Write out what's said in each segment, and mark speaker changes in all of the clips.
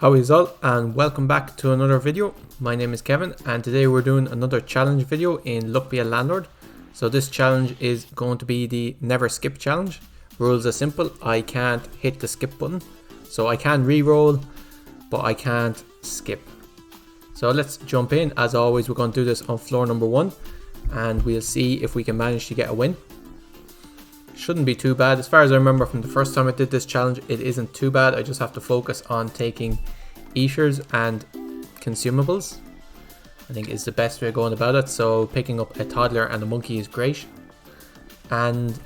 Speaker 1: How is all, and welcome back to another video. My name is Kevin and today we're doing another challenge video in Luck Be a Landlord. So this challenge is going to be the never skip challenge. Rules are simple. I can't hit the skip button, so I can re-roll but I can't skip. So let's jump in. As always, we're going to do this on floor number 1 and we'll see if we can manage to get a win. Shouldn't be too bad. As far as I remember from the first time I did this challenge, it isn't too bad. I just have to focus on taking eaters and consumables, I think is the best way of going about it. So picking up a toddler and a monkey is great. And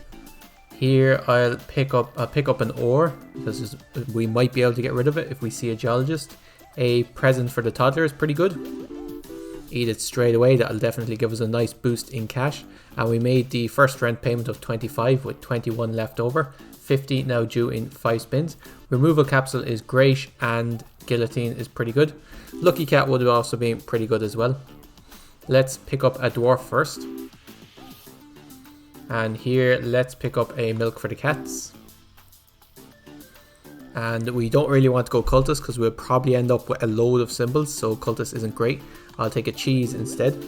Speaker 1: here I'll pick up an ore because we might be able to get rid of it if we see a geologist. A present for the toddler is pretty good. Eat it straight away. That'll definitely give us a nice boost in cash. And we made the first rent payment of 25 with 21 left over. 50 now due in 5 spins. Removal capsule is great and guillotine is pretty good. Lucky cat would have also been pretty good as well. Let's pick up a dwarf first. And here let's pick up a milk for the cats. And we don't really want to go cultist because we'll probably end up with a load of symbols, so cultist isn't great. I'll take a cheese instead.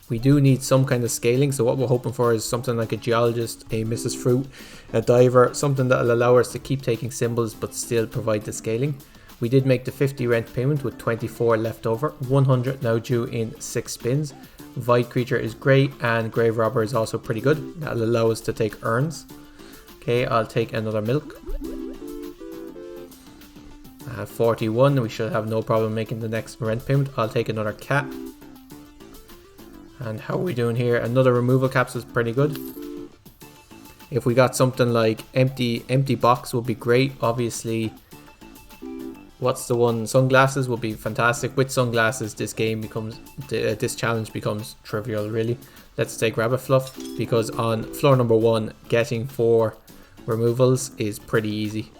Speaker 1: We do need some kind of scaling, so what we're hoping for is something like a geologist, a Mrs. Fruit, a diver, something that will allow us to keep taking symbols but still provide the scaling. We did make the 50 rent payment with 24 left over, 100 now due in 6 spins. Void creature is great and grave robber is also pretty good. That'll allow us to take urns. Okay, I'll take another milk. 41, we should have no problem making the next rent payment. I'll take another cat. And how are we doing here? Another removal capsule is pretty good. If we got something like empty box would be great. Obviously, what's the one? Sunglasses would be fantastic. With sunglasses, this challenge becomes trivial really. Let's take rabbit fluff because on floor number 1, getting 4 removals is pretty easy.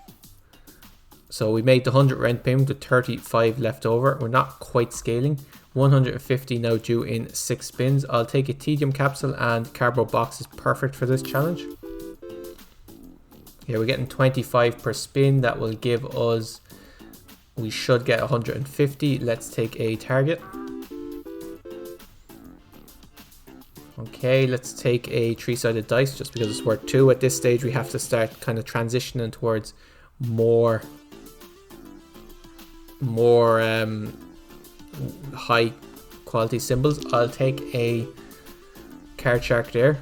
Speaker 1: So we made the 100 rent payment with 35 left over. We're not quite scaling. 150 now due in 6 spins. I'll take a tedium capsule and cardboard box is perfect for this challenge. Yeah, we're getting 25 per spin. That will give us, we should get 150. Let's take a target. Okay, let's take a 3-sided dice just because it's worth 2. At this stage we have to start kind of transitioning towards more high quality symbols. I'll take a card shark there.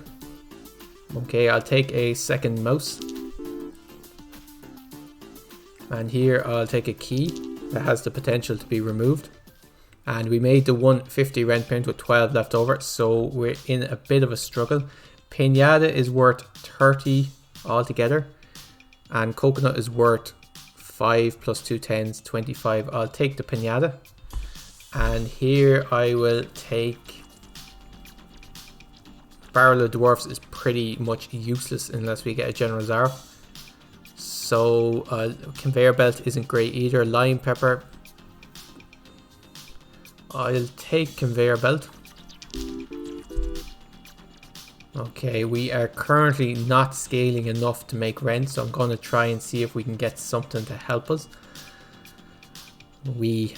Speaker 1: Okay, I'll take a second mouse. And here I'll take a key that has the potential to be removed. And we made the 150 rent payment with 12 left over, so we're in a bit of a struggle. Pinata is worth 30 altogether. And coconut is worth 5 plus 2 10s, 25. I'll take the pinata. And here I will take barrel of dwarfs is pretty much useless unless we get a general Zara. So conveyor belt isn't great either. Lime pepper. I'll take conveyor belt. Okay, we are currently not scaling enough to make rent, so I'm going to try and see if we can get something to help us. We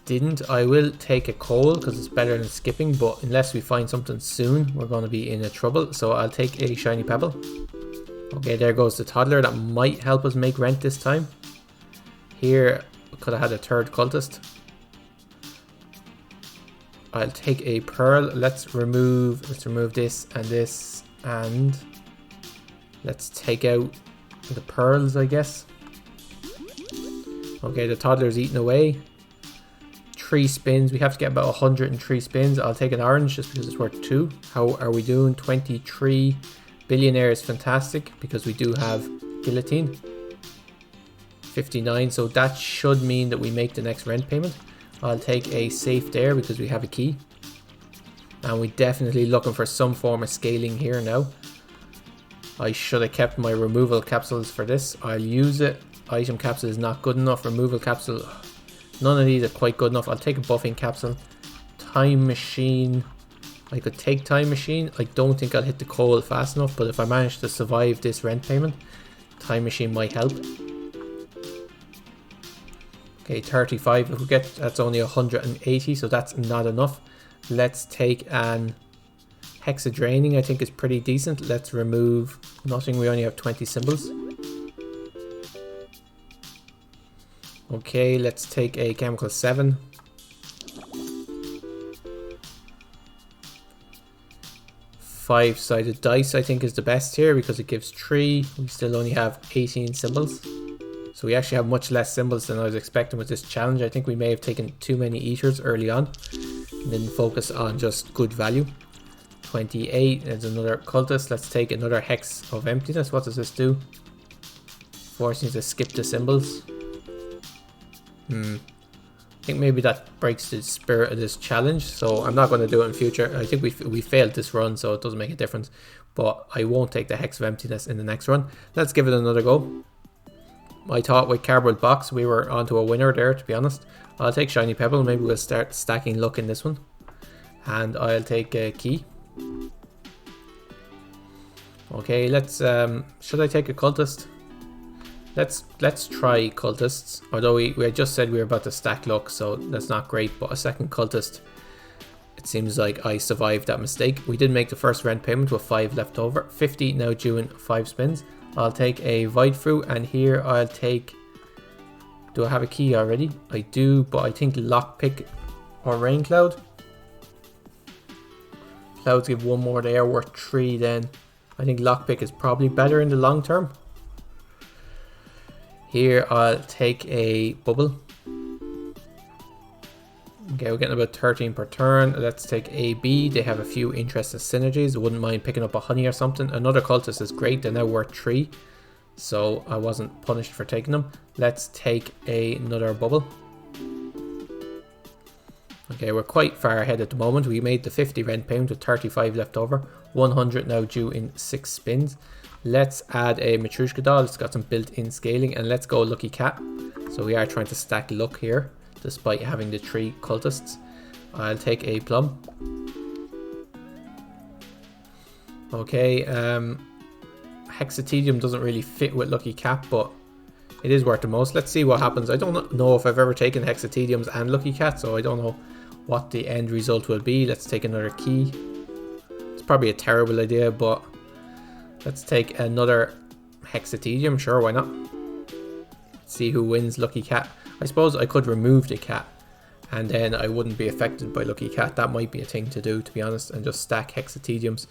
Speaker 1: didn't. I will take a coal because it's better than skipping, but unless we find something soon, we're going to be in a trouble. So I'll take a shiny pebble. Okay, there goes the toddler. That might help us make rent this time. Here, we could have had a third cultist. I'll take a pearl. Let's remove this and let's take out the pearls, I guess. Okay, the toddler's eating away. 3 spins. We have to get about 103 spins. I'll take an orange just because it's worth 2. How are we doing? 23. Billionaire is fantastic because we do have guillotine. 59. So that should mean that we make the next rent payment. I'll take a safe there because we have a key. And we're definitely looking for some form of scaling here now. I should have kept my removal capsules for this. I'll use it. Item capsule is not good enough. Removal capsule. None of these are quite good enough. I'll take a buffing capsule. Time machine. I could take time machine. I don't think I'll hit the coal fast enough. But if I manage to survive this rent payment, time machine might help. Okay, 35 if we get, that's only 180, so that's not enough. Let's take an hexadraining, I think is pretty decent. Let's remove nothing, we only have 20 symbols. Okay, let's take a chemical 7. Five-sided dice I think is the best here because it gives 3. We still only have 18 symbols. So we actually have much less symbols than I was expecting with this challenge. I think we may have taken too many eaters early on and didn't focus on just good value. 28 is another cultist. Let's take another hex of emptiness. What does this do? Forcing you to skip the symbols. I think maybe that breaks the spirit of this challenge, so I'm not going to do it in future. I think we failed this run, so it doesn't make a difference. But I won't take the hex of emptiness in the next run. Let's give it another go. I thought with cardboard box we were onto a winner there, to be honest. I'll take shiny pebble. Maybe we'll start stacking luck in this one. And I'll take a key. Okay, let's should I take a cultist? Let's try cultists. Although we just said we were about to stack luck, so that's not great. But a second cultist, it seems like I survived that mistake. We did make the first rent payment with 5 left over. 50 now due in 5 spins. I'll take a void fruit, and here I'll take... Do I have a key already? I do, but I think lockpick or rain cloud. Clouds give 1 more, they are worth 3 then. I think lockpick is probably better in the long term. Here I'll take a bubble. Okay, we're getting about 13 per turn. Let's take a B. They have a few interesting synergies. I wouldn't mind picking up a honey or something. Another cultist is great. They're now worth 3. So I wasn't punished for taking them. Let's take another bubble. Okay, we're quite far ahead at the moment. We made the 50 rent payment with 35 left over. 100 now due in 6 spins. Let's add a Matryoshka doll. It's got some built-in scaling. And let's go Lucky Cat. So we are trying to stack luck here, despite having the 3 cultists. I'll take a plum. Okay, Hexatedium doesn't really fit with Lucky Cat, but it is worth the most. Let's see what happens. I don't know if I've ever taken Hexatediums and Lucky Cat, so I don't know what the end result will be. Let's take another key. It's probably a terrible idea, but let's take another Hexatedium. Sure, why not? Let's see who wins Lucky Cat. I suppose I could remove the cat and then I wouldn't be affected by Lucky Cat. That might be a thing to do, to be honest, and just stack Hexatediums.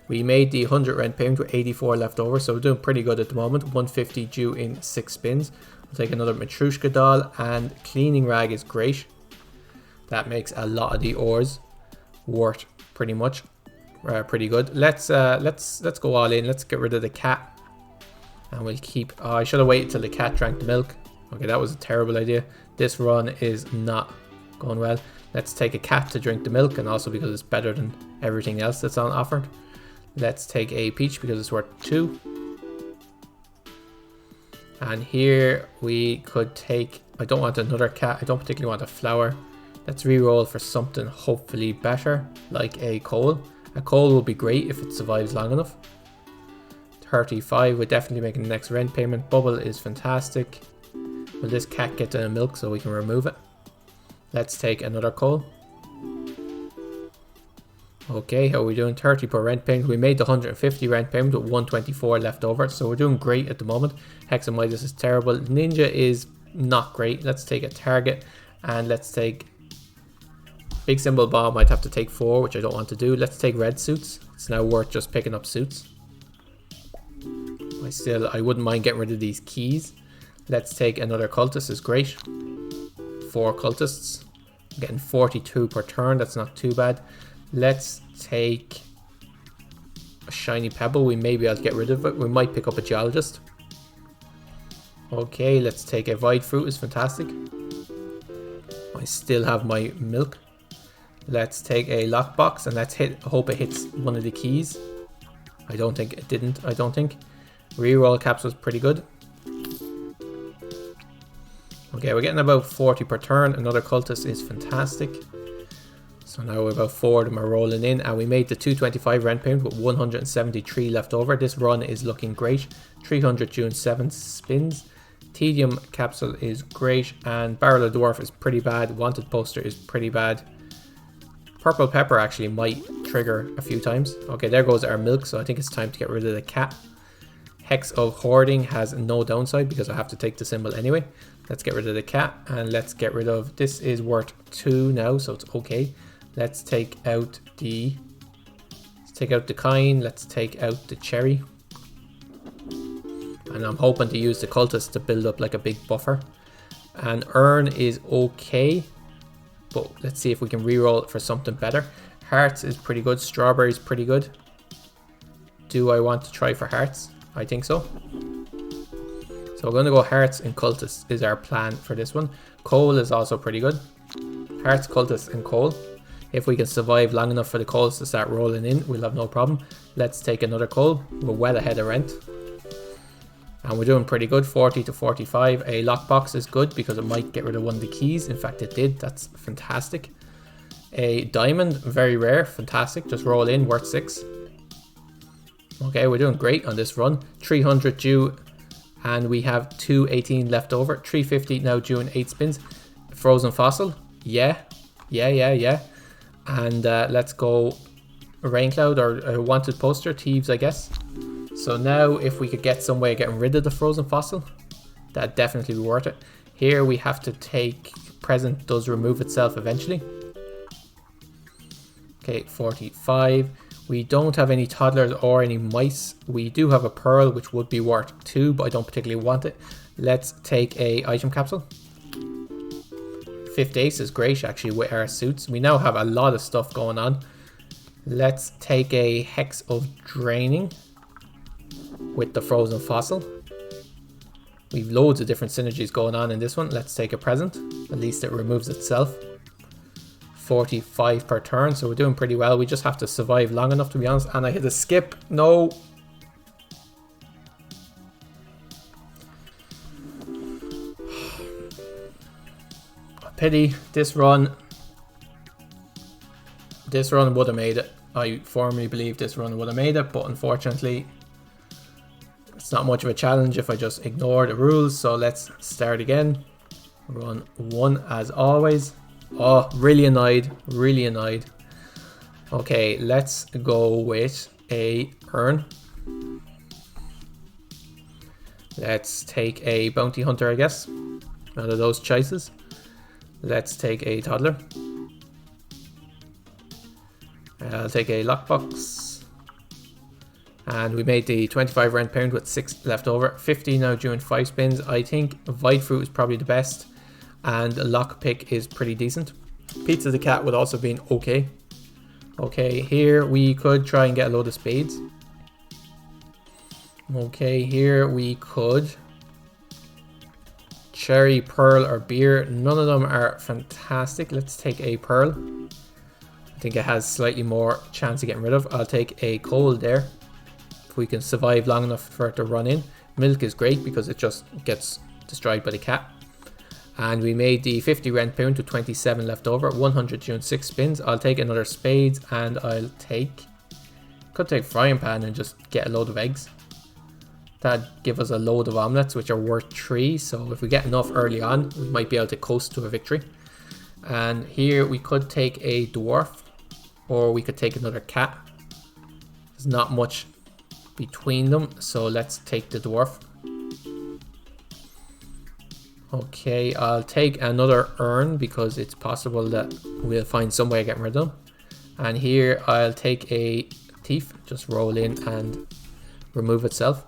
Speaker 1: We made the 100 rent payment with 84 left over, so we're doing pretty good at the moment. 150 due in 6 spins. I'll take another Matryoshka doll, and cleaning rag is great. That makes a lot of the ores worth pretty much pretty good. Let's go all in. Let's get rid of the cat, and we'll keep. Oh, I should have waited till the cat drank the milk. Okay, that was a terrible idea. This run is not going well. Let's take a cat to drink the milk, and also because it's better than everything else that's on offered. Let's take a peach because it's worth 2. And here we could take... I don't want another cat. I don't particularly want a flower. Let's re-roll for something hopefully better, like a coal. A coal will be great if it survives long enough. 35, we're definitely making the next rent payment. Bubble is fantastic. Will this cat get the milk so we can remove it? Let's take another coal. Okay, how are we doing? 30 per rent payment. We made the 150 rent payment with 124 left over, so we're doing great at the moment. Hexamitis is terrible. Ninja is not great. Let's take a target, and let's take big symbol bomb. I'd have to take 4, which I don't want to do. Let's take red suits. It's now worth just picking up suits. I wouldn't mind getting rid of these keys. Let's take another cultist. Is great. 4 cultists. I'm getting 42 per turn. That's not too bad. Let's take a shiny pebble. We may be able to get rid of it. We might pick up a geologist. Okay, let's take a void fruit. Is fantastic. I still have my milk. Let's take a lockbox, and let's hope it hits one of the keys. I don't think it didn't. I don't think. Reroll caps was pretty good. Okay, we're getting about 40 per turn. Another cultist is fantastic. So now we're about 4 of them are rolling in, and we made the 225 rent payment with 173 left over. This run is looking great. 300 due in 7 spins. Tedium capsule is great, and barrel of dwarf is pretty bad. Wanted poster is pretty bad. Purple pepper actually might trigger a few times. Okay, there goes our milk, so I think it's time to get rid of the cat. Hex of hoarding has no downside because I have to take the symbol anyway. Let's get rid of the cat, and let's get rid of, this is worth 2 now, so it's okay. Let's take out the kind, let's take out the cherry. And I'm hoping to use the cultist to build up like a big buffer. And urn is okay, but let's see if we can reroll it for something better. Hearts is pretty good, strawberry is pretty good. Do I want to try for hearts? I think so. So we're going to go hearts and cultist is our plan for this one. Coal is also pretty good. Hearts, cultist and coal. If we can survive long enough for the coals to start rolling in, we'll have no problem. Let's take another coal. We're well ahead of rent. And we're doing pretty good, 40 to 45. A lockbox is good because it might get rid of one of the keys. In fact, it did. That's fantastic. A diamond, very rare, fantastic. Just roll in, worth 6. Okay, we're doing great on this run. 300 due, and we have 218 left over. 350 now due in 8 spins. Frozen fossil, yeah. And let's go rain cloud or a wanted poster, thieves, I guess. So now if we could get some way of getting rid of the frozen fossil, that'd definitely be worth it. Here we have to take present does remove itself eventually. Okay, 45. We don't have any toddlers or any mice. We do have a pearl, which would be worth 2, but I don't particularly want it. Let's take a item capsule. 5th ace is great actually with our suits. We now have a lot of stuff going on. Let's take a hex of draining with the frozen fossil. We've loads of different synergies going on in this one. Let's take a present. At least it removes itself. 45 per turn, so we're doing pretty well. We just have to survive long enough, to be honest. And I hit a skip. No. Pity. This run would have made it. I firmly believe this run would have made it, but unfortunately it's not much of a challenge if I just ignore the rules. So let's start again. Run 1 as always. Oh, really annoyed. Okay, let's go with a urn. Let's take a bounty hunter, I guess, out of those choices. Let's take a toddler. I'll take a lockbox. And we made the 25 rent pound with 6 left over. 50 now due in 5 spins. I think Void Fruit is probably the best. And lockpick is pretty decent. Pizza the cat would also be okay. Okay, here we could try and get a load of spades. Okay, here we could cherry, pearl, or beer. None of them are fantastic. Let's take a pearl. I think it has slightly more chance of getting rid of. I'll take a coal there. If we can survive long enough for it to run in. Milk is great because it just gets destroyed by the cat. And we made the 50 rent pound to 27 left over. 100 during 6 spins. I'll take another spades, and I'll take... Could take frying pan and just get a load of eggs. That'd give us a load of omelets, which are worth 3. So if we get enough early on, we might be able to coast to a victory. And here we could take a dwarf, or we could take another cat. There's not much between them, so let's take the dwarf. Okay, I'll take another urn because it's possible that we'll find some way of getting rid of them. And here I'll take a thief, just roll in and remove itself.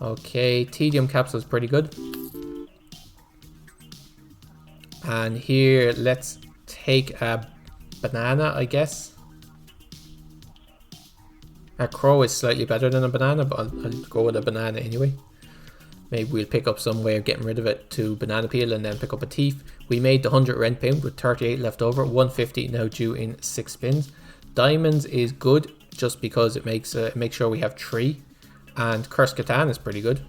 Speaker 1: Okay, tedium capsule is pretty good. And here let's take a banana, I guess. A crow is slightly better than a banana, but I'll go with a banana anyway. Maybe we'll pick up some way of getting rid of it to banana peel and then pick up a thief. We made the 100 rent pound with 38 left over. 150 now due in 6 spins. Diamonds is good just because it makes sure we have 3. And Cursed Catan is pretty good.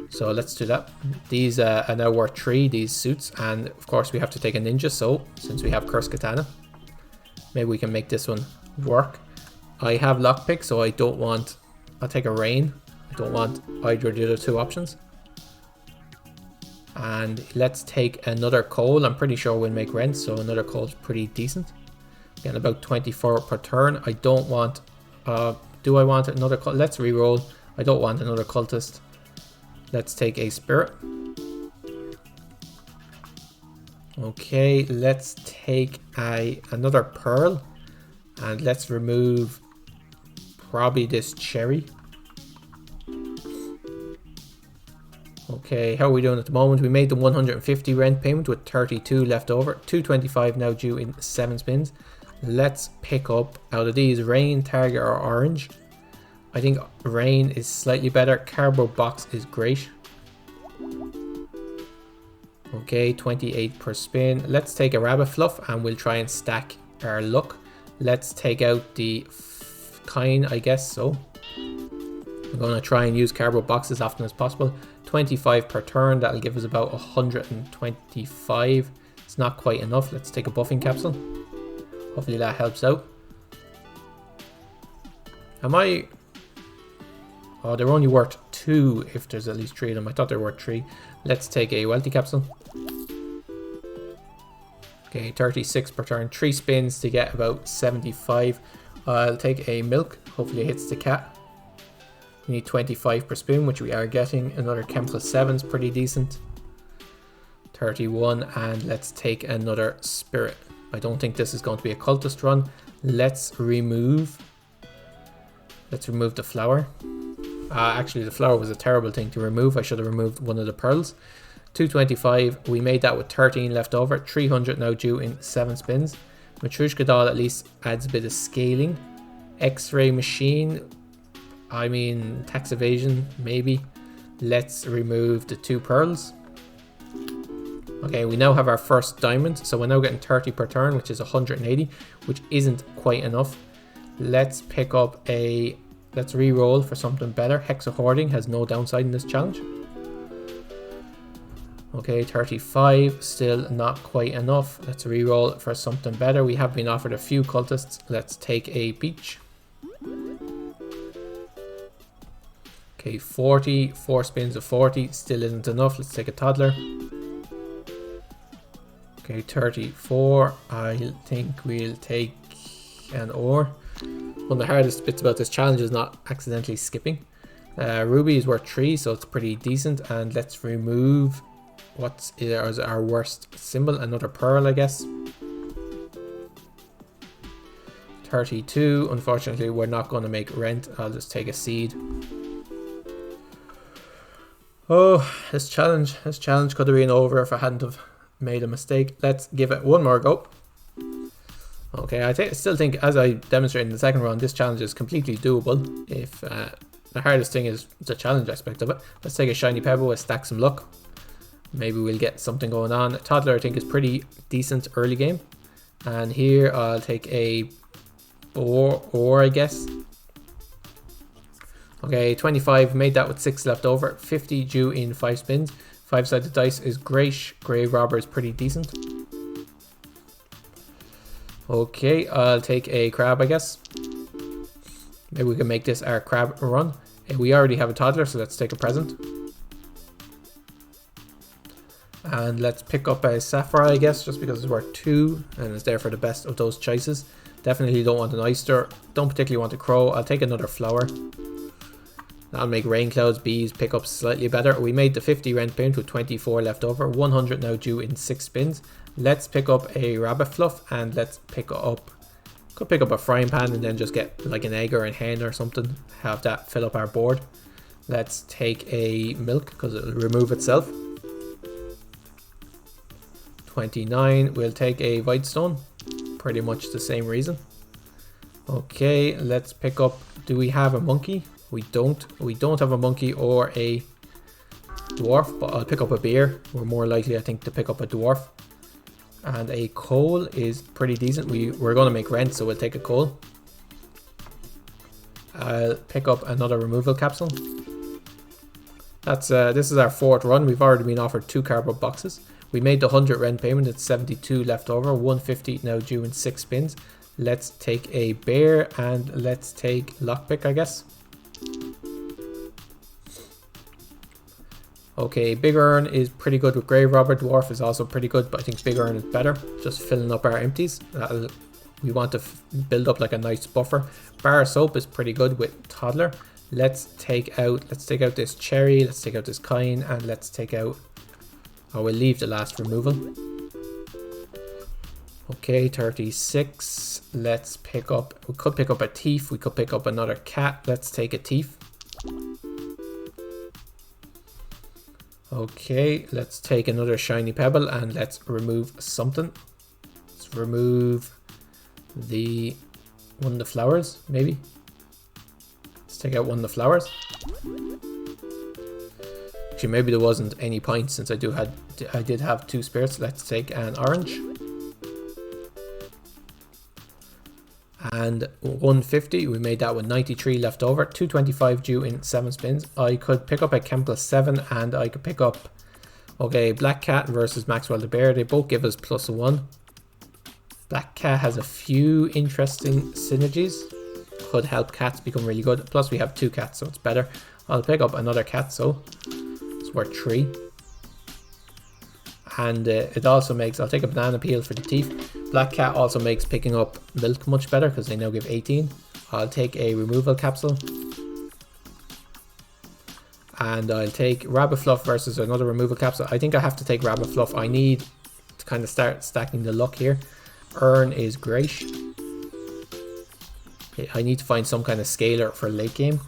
Speaker 1: So let's do that. These are now worth 3, these suits. And of course we have to take a ninja. So since we have Cursed Katana, maybe we can make this one work. I have lockpick, so I don't want... I'll take a rain. I don't want either of the other 2 options. And let's take another coal. I'm pretty sure we'll make rent, so another coal is pretty decent. Getting about 24 per turn. I don't want... do I want another... Let's reroll. I don't want another cultist. Let's take a spirit. Okay, let's take another pearl. And let's remove probably this cherry. Okay, how are we doing at the moment? We made the 150 rent payment with 32 left over. 225 now due in 7 spins. Let's pick up out of these rain, target or orange. I think rain is slightly better. Cardboard box is great. Okay, 28 per spin. Let's take a rabbit fluff and we'll try and stack our luck. Let's take out the kind, I guess so. I'm going to try and use cardboard boxes as often as possible. 25 per turn, that'll give us about 125. It's not quite enough. Let's take a buffing capsule. Hopefully that helps out. Am I... Oh, they're only worth 2 if there's at least 3 of them. I thought they were worth 3. Let's take a wealthy capsule. Okay, 36 per turn. 3 spins to get about 75. I'll take a milk. Hopefully it hits the cat. We need 25 per spin, which we are getting. Another chemical 7's pretty decent. 31, and let's take another spirit. I don't think this is going to be a cultist run. Let's remove the flower. Actually, the flower was a terrible thing to remove. I should have removed one of the pearls. 225. We made that with 13 left over. 300 now due in 7 spins. Matryoshka doll at least adds a bit of scaling. X-ray machine. I mean, tax evasion, maybe. Let's remove the 2 pearls. Okay, we now have our first diamond. So we're now getting 30 per turn, which is 180, which isn't quite enough. Let's pick up a... Let's re-roll for something better. Hexa hoarding has no downside in this challenge. Okay, 35, still not quite enough. Let's re-roll for something better. We have been offered a few cultists. Let's take a beach. Okay, 40, 4 spins of 40, still isn't enough. Let's take a toddler. Okay, 34, I think we'll take an ore. One of the hardest bits about this challenge is not accidentally skipping. Ruby is worth 3, so it's pretty decent. And let's remove what's our worst symbol, another pearl, I guess. 32, unfortunately we're not going to make rent. I'll just take a seed. Oh, this challenge could have been over if I hadn't have made a mistake. Let's give it one more go. Okay, I still think, as I demonstrated in the second round, this challenge is completely doable. If the hardest thing is the challenge aspect of it. Let's take a shiny pebble, we'll stack some luck. Maybe we'll get something going on. Toddler, I think, is pretty decent early game. And here I'll take a ore, I guess. Okay, 25, made that with 6 left over. 50 due in 5 spins. 5-sided dice is great. Grave robber is pretty decent. Okay, I'll take a crab, I guess. Maybe we can make this our crab run. We already have a toddler, so let's take a present. And let's pick up a sapphire, I guess, just because it's worth 2 and it's there for the best of those choices. Definitely don't want an oyster. Don't particularly want a crow. I'll take another flower. That'll make rain clouds, bees, pick up slightly better. We made the 50 rent payment with 24 left over. 100 now due in 6 spins. Let's pick up a rabbit fluff and let's pick up... Could pick up a frying pan and then just get like an egg or a hen or something. Have that fill up our board. Let's take a milk because it'll remove itself. 29. We'll take a white stone. Pretty much the same reason. Okay, let's pick up... Do we have a monkey? We don't. We don't have a monkey or a dwarf, but I'll pick up a bear. We're more likely, I think, to pick up a dwarf. And a coal is pretty decent. We're going to make rent, so we'll take a coal. I'll pick up another removal capsule. That's this is our 4th run. We've already been offered 2 cardboard boxes. We made the 100 rent payment. It's 72 left over. 150 now due in 6 spins. Let's take a bear and let's take lockpick, I guess. Okay, Big Urn is pretty good with Grave Robber. Dwarf is also pretty good, but I think Big Urn is better. Just filling up our empties. We want to build up like a nice buffer. Bar Soap is pretty good with Toddler. Let's take out this Cherry, let's take out this Kine, and let's take out, oh, we'll leave the last removal. Okay, 36. Let's pick up, we could pick up a Thief, we could pick up another Cat. Let's take a Thief. Okay, let's take another Shiny Pebble and let's remove something. Let's remove one of the flowers, maybe. Let's take out one of the flowers. Actually, maybe there wasn't any point since I did have 2 spirits. Let's take an orange. And 150, we made that with 93 left over, 225 due in 7 spins. I could pick up a Chemical 7 and I could pick up, okay, Black Cat versus Maxwell the Bear. They both give us +1. Black Cat has a few interesting synergies. Could help cats become really good. Plus we have 2 cats, so it's better. I'll pick up another cat, so it's worth 3. And it also makes, I'll take a Banana Peel for the Thief. Black Cat also makes picking up milk much better because they now give 18. I'll take a Removal Capsule. And I'll take Rabbit Fluff versus another Removal Capsule. I think I have to take Rabbit Fluff. I need to kind of start stacking the luck here. Urn is great. I need to find some kind of scaler for late game.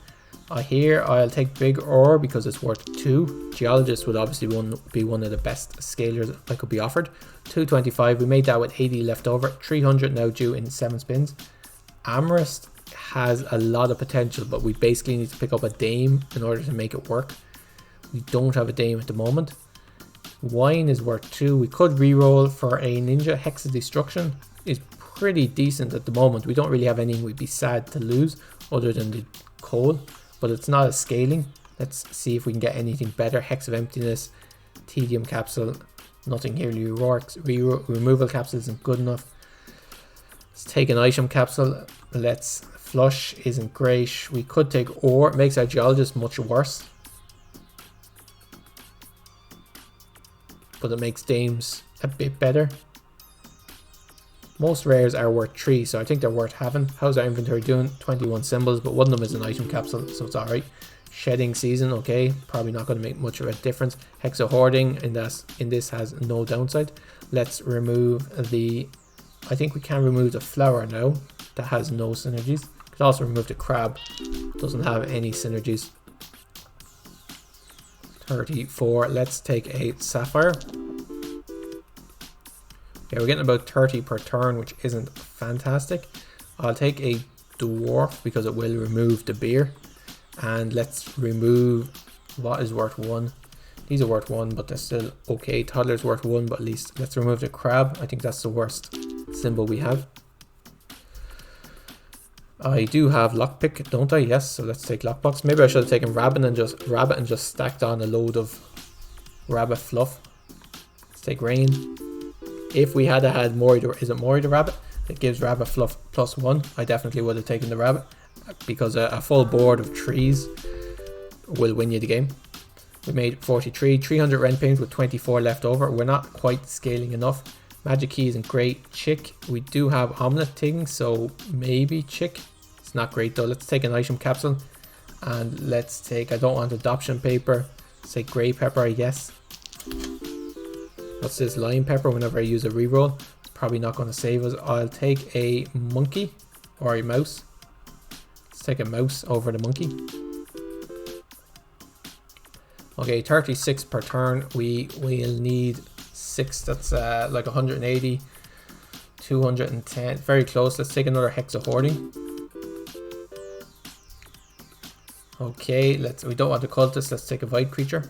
Speaker 1: Here I'll take Big Ore because it's worth 2. Geologist would obviously be one of the best scalers that could be offered. 225, we made that with 80 left over. 300 now due in 7 spins. Amherst has a lot of potential, but we basically need to pick up a Dame in order to make it work. We don't have a Dame at the moment. Wine is worth 2. We could reroll for a Ninja. Hex of Destruction is pretty decent at the moment. We don't really have anything we'd be sad to lose other than the coal, but it's not a scaling. Let's see if we can get anything better. Hex of Emptiness, Tedium Capsule, nothing here really works. Removal Capsule isn't good enough. Let's take an Item Capsule. Let's Flush isn't great. We could take Ore. It makes our Geologist much worse, but it makes Dames a bit better. Most rares are worth 3, so I think they're worth having. How's our inventory doing? 21 symbols, but one of them is an Item Capsule, so it's alright. Shedding Season, okay, probably not going to make much of a difference. Hex of Hoarding in this has no downside. Let's remove the, I think we can remove the flower now. That has no synergies. Could also remove the crab. Doesn't have any synergies. 34, let's take a Sapphire. Okay, we're getting about 30 per turn, which isn't fantastic. I'll take a Dwarf because it will remove the beer. And let's remove what is worth 1. These are worth 1, but they're still okay. Toddler's worth 1, but at least let's remove the crab. I think that's the worst symbol we have. I do have Lockpick, don't I? Yes, so let's take Lockbox. Maybe I should have taken Rabbit and just stacked on a load of Rabbit Fluff. Let's take Rain. If we had Mori, is it Mori the Rabbit? It gives Rabbit Fluff +1. I definitely would have taken the Rabbit because a full board of trees will win you the game. We made 43, 300 rent payments with 24 left over. We're not quite scaling enough. Magic Key isn't great. Chick, we do have Omelette thing, so maybe Chick. It's not great though. Let's take an Item Capsule and let's take, I don't want Adoption Paper. Let's take Grey Pepper, I guess. What's this? Lime Pepper. Whenever I use a reroll, it's probably not going to save us. I'll take a monkey or a mouse. Let's take a mouse over the monkey. Okay, 36 per turn. We'll need 6. That's like 180, 210. Very close. Let's take another Hex of Hoarding. Okay, we don't want the Cultist. Let's take a Void Creature.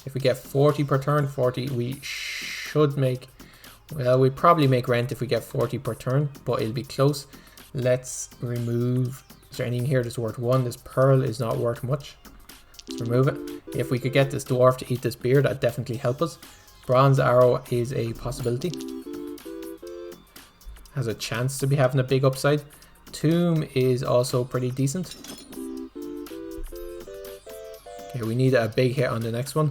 Speaker 1: If we get 40 per turn, 40, we should make, well, we probably make Rent if we get 40 per turn, but it'll be close. Let's remove, is there anything here that's worth 1? This Pearl is not worth much. Let's remove it. If we could get this Dwarf to eat this beer, that'd definitely help us. Bronze Arrow is a possibility. Has a chance to be having a big upside. Tomb is also pretty decent. Okay, we need a big hit on the next one.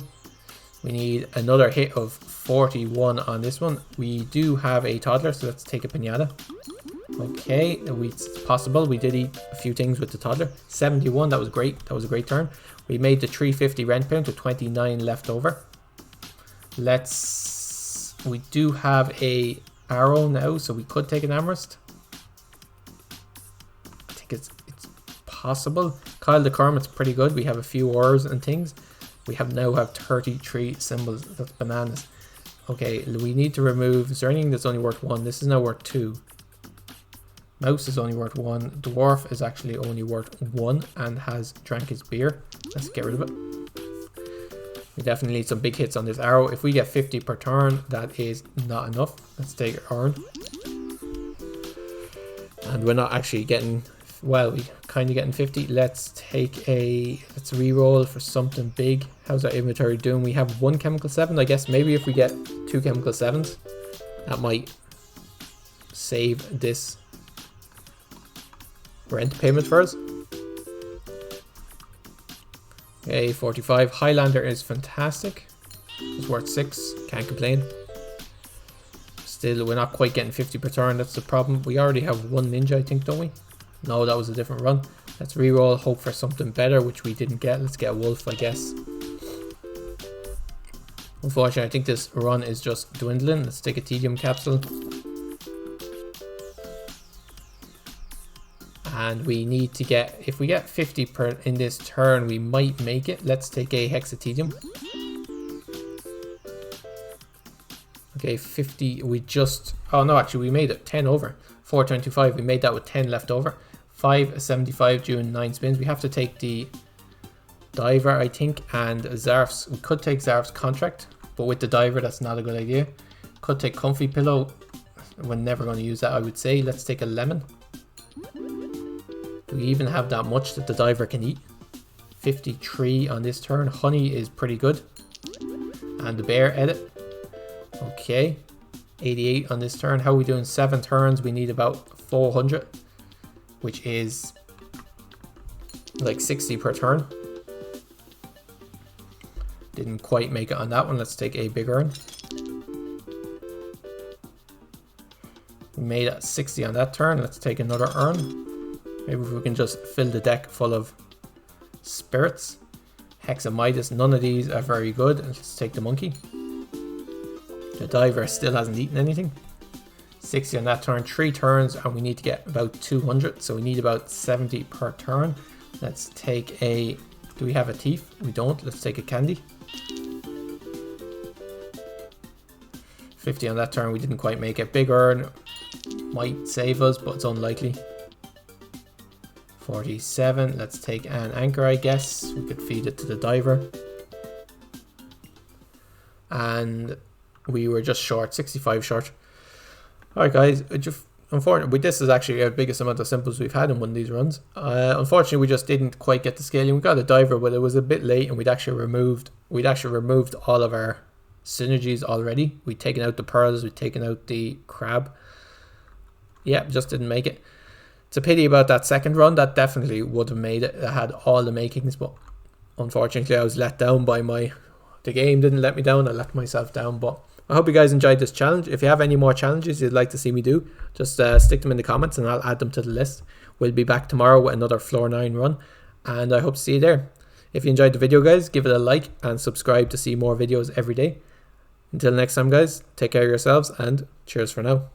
Speaker 1: We need another hit of 41 on this one. We do have a toddler, so let's take a pinata. Okay, it's possible. We did eat a few things with the toddler. 71, that was great. That was a great turn. We made the 350 rent payment with 29 left over. We do have a arrow now, so we could take an amherst. I think it's possible. Kyle the Kermit's pretty good. We have a few ores and things. We now have 33 symbols. That's bananas. Okay, we need to remove. Is there anything that's only worth 1? This is now worth 2. Mouse is only worth 1. Dwarf is actually only worth 1 and has drank his beer. Let's get rid of it. We definitely need some big hits on this arrow. If we get 50 per turn, that is not enough. Let's take Earn. And we're not actually getting, well, we kind of getting 50. Let's re-roll for something big. How's our inventory doing? We have 1 chemical 7. I guess maybe if we get 2 chemical 7s, that might save this rent payment for us. Okay, 45. Highlander is fantastic. It's worth 6. Can't complain. Still, we're not quite getting 50 per turn. That's the problem. We already have 1 ninja, I think, don't we? No, that was a different run. Let's re-roll, hope for something better, which we didn't get. Let's get a wolf, I guess. Unfortunately, I think this run is just dwindling. Let's take a tedium capsule. And we need to get, if we get 50 per in this turn, we might make it. Let's take a hexatedium. Okay, 50, oh no, actually we made it 10 over. 425, we made that with 10 left over. 575 during 9 spins. We have to take the diver, I think, and Zarf's. We could take Zarf's contract, but with the diver, that's not a good idea. Could take comfy pillow. We're never going to use that, I would say. Let's take a lemon. Do we even have that much that the diver can eat? 53 on this turn. Honey is pretty good. And the bear edit. Okay. 88 on this turn. How are we doing? 7 turns. We need about 400. Which is like 60 per turn. Didn't quite make it on that one. Let's take a big urn. We made it 60 on that turn. Let's take another urn. Maybe if we can just fill the deck full of spirits. Hexamitis, none of these are very good. Let's take the monkey. The diver still hasn't eaten anything. 60 on that turn, 3 turns, and we need to get about 200. So we need about 70 per turn. Let's take a, do we have a thief? We don't. Let's take a candy. 50 on that turn, we didn't quite make it. Big urn might save us, but it's unlikely. 47, let's take an anchor, I guess. We could feed it to the diver. And we were just short, 65 short. Alright guys, unfortunately, this is actually our biggest amount of simples we've had in one of these runs. Unfortunately, we just didn't quite get the scaling. We got a diver, but it was a bit late, and we'd actually removed all of our synergies already. We'd taken out the pearls, we'd taken out the crab. Yeah, just didn't make it. It's a pity about that second run. That definitely would have made it. It had all the makings, but unfortunately I was let down by the game didn't let me down. I let myself down. But I hope you guys enjoyed this challenge. If you have any more challenges you'd like to see me do, just stick them in the comments and I'll add them to the list. We'll be back tomorrow with another floor 9 run, and I hope to see you there. If you enjoyed the video guys, give it a like and subscribe to see more videos every day. Until next time guys, take care of yourselves and cheers for now.